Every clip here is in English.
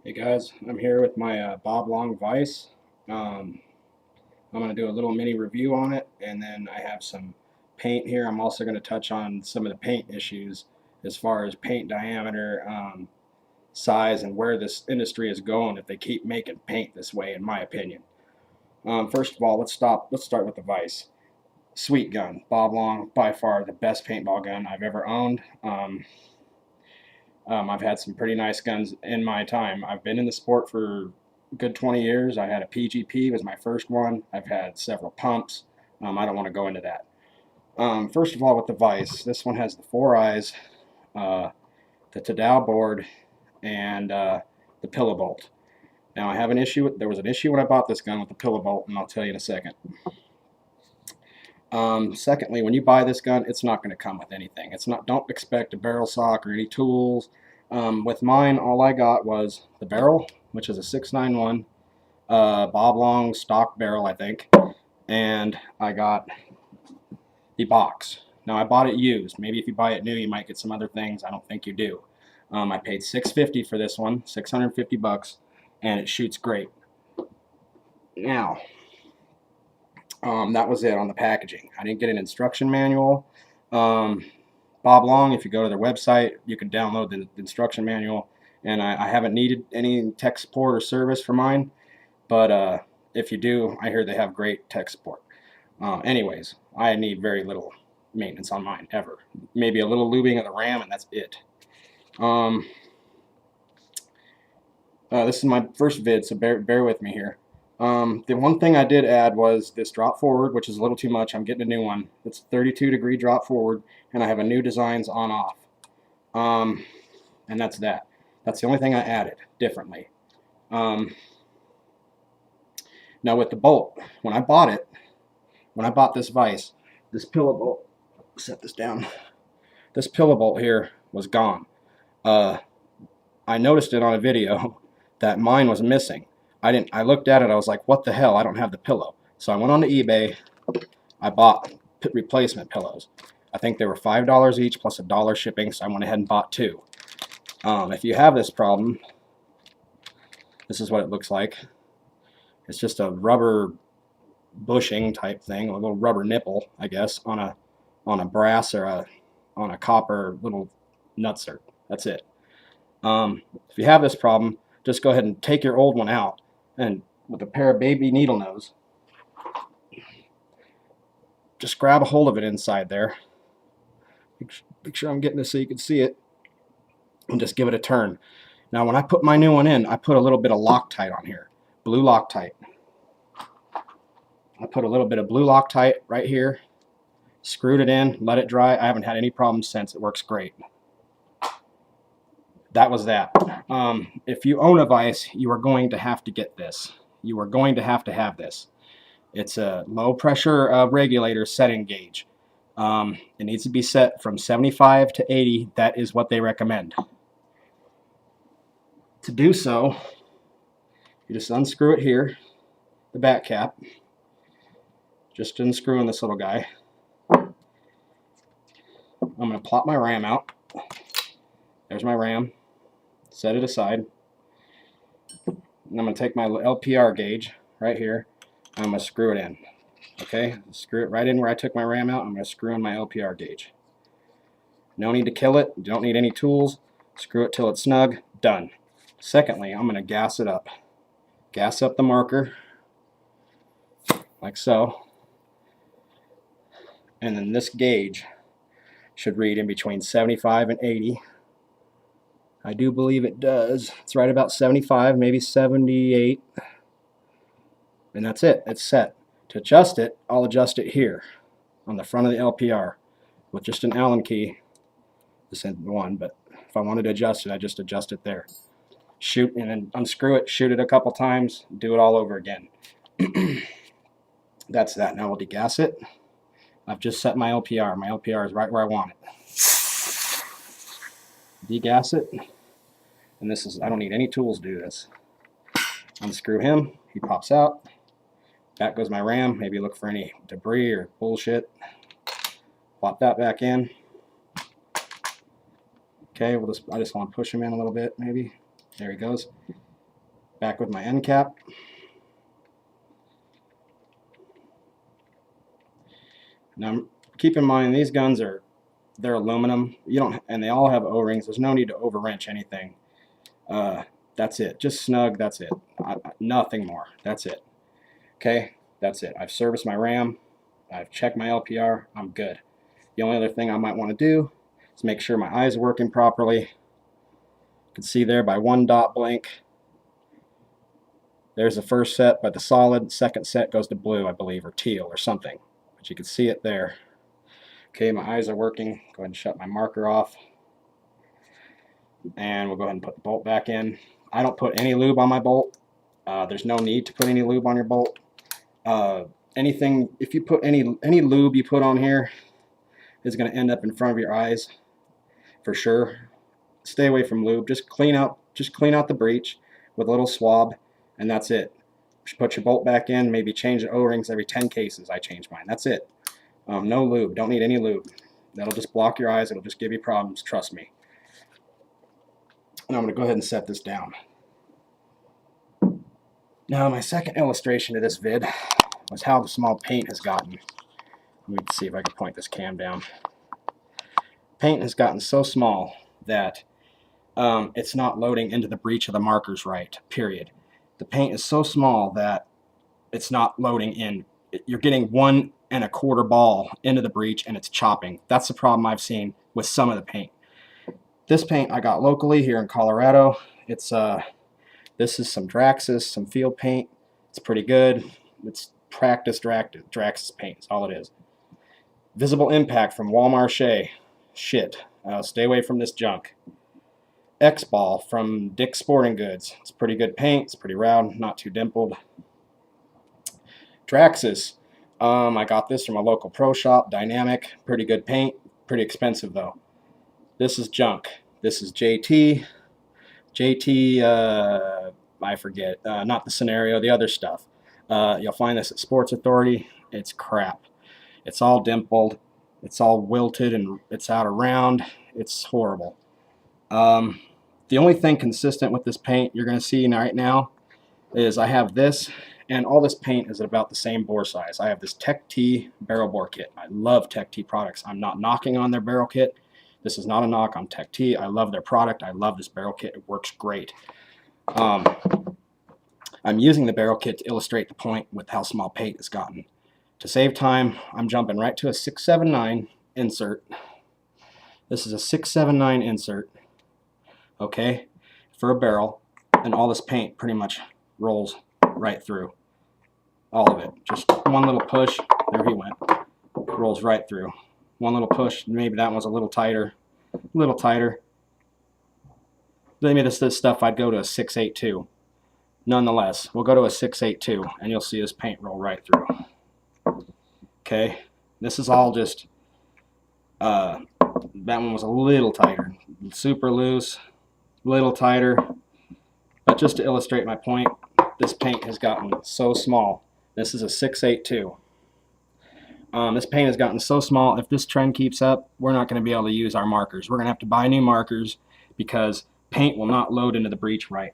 Hey guys, I'm here with my Bob Long vise. I'm going to do a little mini review on it, and then I have some paint here. I'm also going to touch on some of the paint issues as far as paint diameter, size, and where this industry is going if they keep making paint this way, in my opinion. First of all, let's start with the vise. Sweet gun, Bob Long, by far the best paintball gun I've ever owned. I've had some pretty nice guns in my time. I've been in the sport for a good 20 years. I had a PGP, was my first one. I've had several pumps. I don't want to go into that. First of all, with the vise, this one has the 4 eyes, the Tadao board, and the pillow bolt. Now I have an issue. There was an issue when I bought this gun with the pillow bolt, and I'll tell you in a second. Secondly, when you buy this gun, it's not going to come with anything. Don't expect a barrel sock or any tools. With mine, all I got was the barrel, which is a 691 Bob Long stock barrel, I think, and I got the box. Now I bought it used. Maybe if you buy it new, you might get some other things. I don't think you do. I paid $650 for this one, 650 bucks, and it shoots great. Now, that was it on the packaging. I didn't get an instruction manual. Bob Long, if you go to their website, you can download the instruction manual, and I haven't needed any tech support or service for mine, but if you do, I hear they have great tech support. Anyways, I need very little maintenance on mine, ever. Maybe a little lubing of the RAM, and that's it. This is my first vid, so bear with me here. The one thing I did add was this drop forward, which is a little too much. I'm getting a new one. It's 32-degree drop forward, and I have a new designs on off. And that's that. That's the only thing I added differently. Now with the bolt, when I bought this vise, this pillow bolt, set this down. This pillow bolt here was gone. I noticed it on a video that mine was missing. I looked at it, I was like, what the hell, I don't have the pillow. So I went on to eBay, I bought replacement pillows. I think they were $5 each plus $1 shipping, so I went ahead and bought 2. If you have this problem, this is what it looks like. It's just a rubber bushing type thing, a little rubber nipple, I guess, on a brass or on a copper little nutser. That's it. If you have this problem, just go ahead and take your old one out, and with a pair of baby needle nose, just grab a hold of it inside there. Make sure I'm getting this so you can see it, and just give it a turn. Now when I put my new one in, I put a little bit of Loctite on here, blue Loctite. I put a little bit of blue Loctite right here, screwed it in, let it dry. I haven't had any problems since. It works great. That was that. If you own a vise, you are going to have to get this. You are going to have this. It's a low pressure regulator setting gauge. It needs to be set from 75 to 80. That is what they recommend. To do so, you just unscrew it here, the back cap. Just unscrewing this little guy. I'm going to plop my RAM out. There's my RAM. Set it aside. And I'm going to take my LPR gauge right here. I'm going to screw it in. Okay, screw it right in where I took my RAM out. I'm going to screw in my LPR gauge. No need to kill it. You don't need any tools. Screw it till it's snug. Done. Secondly, I'm going to gas it up. Gas up the marker like so. And then this gauge should read in between 75 and 80. I do believe it does. It's right about 75, maybe 78. And that's it. It's set. To adjust it, I'll adjust it here on the front of the LPR with just an Allen key. This isn't one, but if I wanted to adjust it, I just adjust it there. Shoot and then unscrew it, shoot it a couple times, do it all over again. That's that. Now we'll degas it. I've just set my LPR. My LPR is right where I want it. Degas it. And this is, I don't need any tools to do this. Unscrew him, he pops out. Back goes my RAM. Maybe look for any debris or bullshit. Plop that back in. Okay, I just want to push him in a little bit, maybe. There he goes. Back with my end cap. Now keep in mind these guns they're aluminum. You don't, and they all have O-rings. There's no need to over wrench anything. That's it. Just snug. That's it. Nothing more. That's it. Okay, that's it. I've serviced my RAM. I've checked my LPR. I'm good. The only other thing I might want to do is make sure my eyes are working properly. You can see there by one dot blink. There's the first set by the solid. Second set goes to blue, I believe, or teal or something. But you can see it there. Okay, my eyes are working. Go ahead and shut my marker off. And we'll go ahead and put the bolt back in. I don't put any lube on my bolt. There's no need to put any lube on your bolt. Anything, if you put any lube you put on here is going to end up in front of your eyes for sure. Stay away from lube. Just clean out the breech with a little swab, and that's it. Just put your bolt back in. Maybe change the O-rings every 10 cases. I change mine. That's it. No lube. Don't need any lube. That'll just block your eyes. It'll just give you problems. Trust me. And I'm going to go ahead and set this down. Now, my second illustration to this vid was how the small paint has gotten. Let me see if I can point this cam down. Paint has gotten so small that it's not loading into the breech of the markers right, period. The paint is so small that it's not loading in. You're getting 1 1/4 ball into the breech and it's chopping. That's the problem I've seen with some of the paint. This paint I got locally here in Colorado. It's this is some Draxis, some field paint. It's pretty good. It's practice Draxis paint. That's all it is. Visible Impact from Walmart. Shit. Stay away from this junk. X-Ball from Dick's Sporting Goods. It's pretty good paint. It's pretty round, not too dimpled. Draxis. I got this from a local pro shop. Dynamic. Pretty good paint. Pretty expensive though. This is junk. This is JT. I forget. Not the Scenario, the other stuff. You'll find this at Sports Authority. It's crap. It's all dimpled. It's all wilted and it's out of round. It's horrible. The only thing consistent with this paint you're going to see right now is I have this, and all this paint is at about the same bore size. I have this Tech T barrel bore kit. I love Tech T products. I'm not knocking on their barrel kit. This is not a knock on Tech T. I love their product. I love this barrel kit. It works great. I'm using the barrel kit to illustrate the point with how small paint has gotten. To save time, I'm jumping right to a 679 insert. This is a 679 insert, okay, for a barrel, and all this paint pretty much rolls right through. All of it. Just one little push. There he went. Rolls right through. One little push. Maybe that one's a little tighter. A little tighter. Maybe this stuff I'd go to a 682. Nonetheless, we'll go to a 682 and you'll see this paint roll right through. Okay, this is all just, that one was a little tighter. Super loose, little tighter. But just to illustrate my point, this paint has gotten so small. This is a 682. This paint has gotten so small, if this trend keeps up, we're not going to be able to use our markers. We're going to have to buy new markers because paint will not load into the breech right.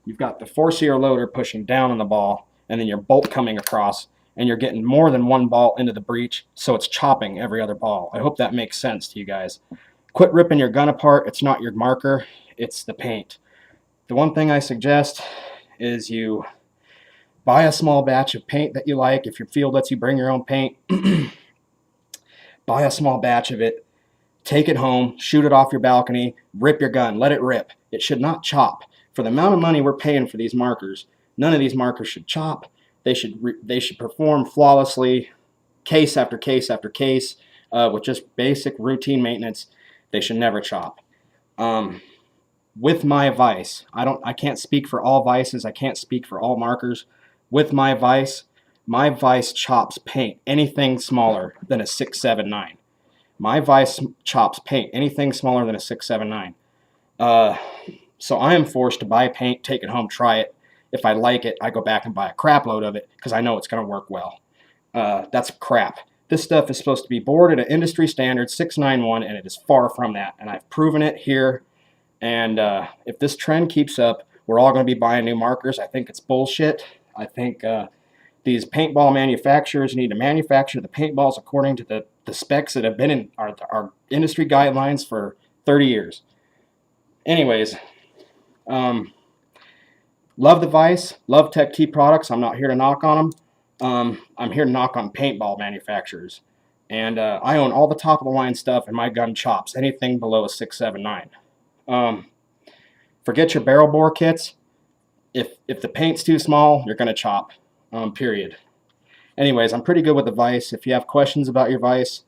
You've got the four-seer loader pushing down on the ball, and then your bolt coming across, and you're getting more than one ball into the breech, so it's chopping every other ball. I hope that makes sense to you guys. Quit ripping your gun apart. It's not your marker, it's the paint. The one thing I suggest is you buy a small batch of paint that you like. If your field lets you bring your own paint, buy a small batch of it, take it home, shoot it off your balcony, rip your gun, let it rip. It should not chop. For the amount of money we're paying for these markers, none of these markers should chop. They should perform flawlessly, case after case after case, with just basic routine maintenance. They should never chop. With my vise, I can't speak for all vices. I can't speak for all markers. With my vise chops paint anything smaller than a 679. My vise chops paint anything smaller than a 679. So I am forced to buy paint, take it home, try it. If I like it, I go back and buy a crap load of it because I know it's going to work well. That's crap. This stuff is supposed to be bored at an industry standard 691, and it is far from that. And I've proven it here. And if this trend keeps up, we're all going to be buying new markers. I think it's bullshit. I think these paintball manufacturers need to manufacture the paintballs according to the specs that have been in our industry guidelines for 30 years. Anyways, love the Vice, love Tech T products. I'm not here to knock on them. I'm here to knock on paintball manufacturers. And I own all the top of the line stuff, and my gun chops anything below a 6.79. Forget your barrel bore kits. If the paint's too small, you're going to chop. Period. Anyways, I'm pretty good with the Vice. If you have questions about your Vice,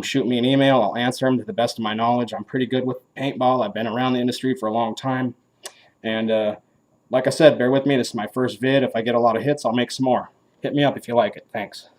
shoot me an email. I'll answer them to the best of my knowledge. I'm pretty good with paintball. I've been around the industry for a long time. And like I said, bear with me. This is my first vid. If I get a lot of hits, I'll make some more. Hit me up if you like it. Thanks.